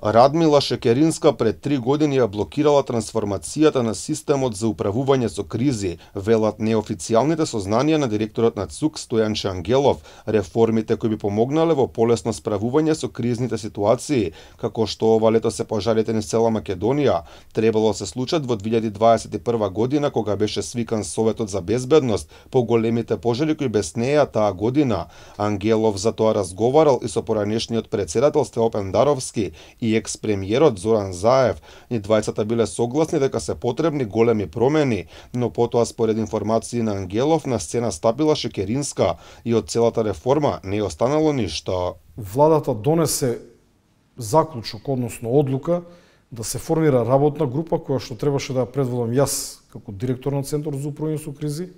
Радмила Шекеринска пред 3 години ја блокирала трансформацијата на системот за управување со кризи, велат неофицијалните сознанија на директорот на ЦУК Стојанче Ангелов, реформите кои би помогнале во полесно справување со кризните ситуации, како што ова лето се пожарите низ цела Македонија, требало да се случат во 2021 година кога беше свикан Советот за безбедност по големите пожари кои беснеа таа година. Ангелов за тоа разговарал и со поранешниот председател Степан Даровски и екс-премиерот Зоран Заев. И двајцата биле согласни дека се потребни големи промени, но потоа според информации на Ангелов на сцена стапила Шекеринска и од целата реформа не останало ништо. Владата донесе заклучок, односно одлука, да се формира работна група која што требаше да ја предводам јас како директор на Центарот за управување со кризи,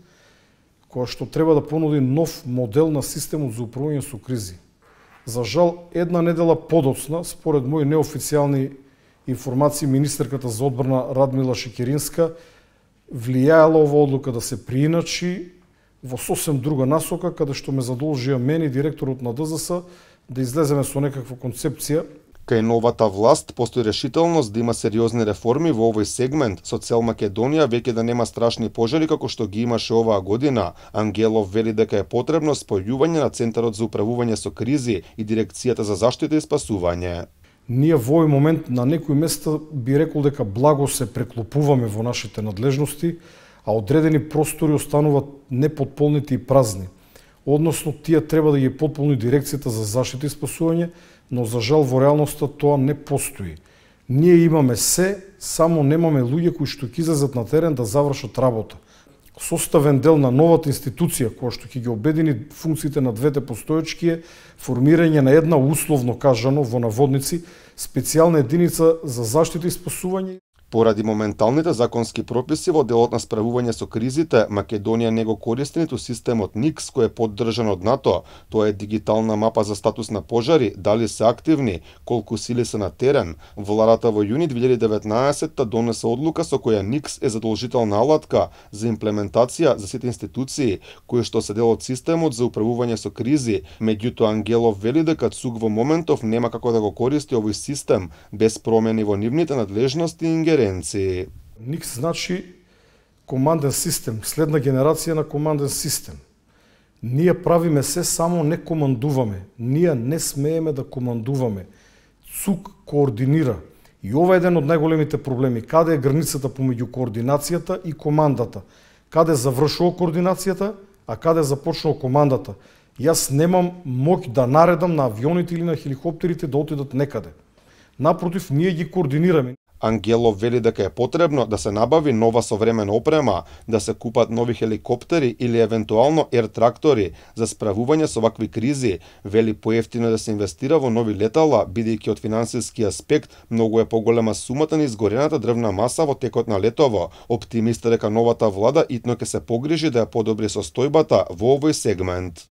која што треба да понуди нов модел на системот за управување со кризи. За жал, една недела подоцна, според мои неофицијални информации, министерката за одбрана Радмила Шекеринска влијаела ова одлука да се прииначи во сосем друга насока, каде што ме задолжија мене, директорот на ДЗС, да излеземе со некаква концепција. Кај новата власт постои решителност да има сериозни реформи во овој сегмент, со цел Македонија веќе да нема страшни пожари како што ги имаше оваа година. Ангелов вели дека е потребно спојување на Центарот за управување со кризи и Дирекцијата за заштита и спасување. Ние во овој момент на некои места би рекол дека благо се преклопуваме во нашите надлежности, а одредени простори остануваат непотполнити и празни. Односно, тие треба да ги потполни Дирекцијата за заштита и спасување, но за жал во реалноста тоа не постои. Ние имаме се, само немаме луѓе кои што ќе излезат на терен да завршат работа. Составен дел на новата институција која што ќе ги обедини функциите на двете постоечки е формирање на една, условно кажано во наводници, специјална единица за заштита и спасување. Поради моменталните законски прописи во делот на справување со кризите, Македонија не го користи ниту системот НИКС кој е поддржан од НАТО. Тоа е дигитална мапа за статус на пожари, дали се активни, колку сили се на терен. Владата во јуни 2019 донесе одлука со која НИКС е задолжителна алатка за имплементација за сите институции кои што се дел од системот за управување со кризи. Меѓутоа Ангелов вели дека ЦУК во моментов нема како да го користи овој систем без промени во нивните надлежности и ингеренции. НИКС значи команден систем, следна генерација на команден систем. Ние правиме се, само не командуваме. Ние не смееме да командуваме. ЦУК координира. И ова е еден од најголемите проблеми. Каде е границата помеѓу координацијата и командата? Каде завршува координацијата, а каде започнува командата? Јас немам моќ да наредам на авионите или на хеликоптерите да отидат некаде. Напротив, ние ги координираме. Ангелов вели дека е потребно да се набави нова современа опрема, да се купат нови хеликоптери или евентуално ер-трактори за справување со вакви кризи. Вели поевтино да се инвестира во нови летала, бидејќи од финансиски аспект многу е поголема сумата на изгорената дрвна маса во текот на летово. Оптимист е дека новата влада итно ќе се погрижи да ја подобри состојбата во овој сегмент.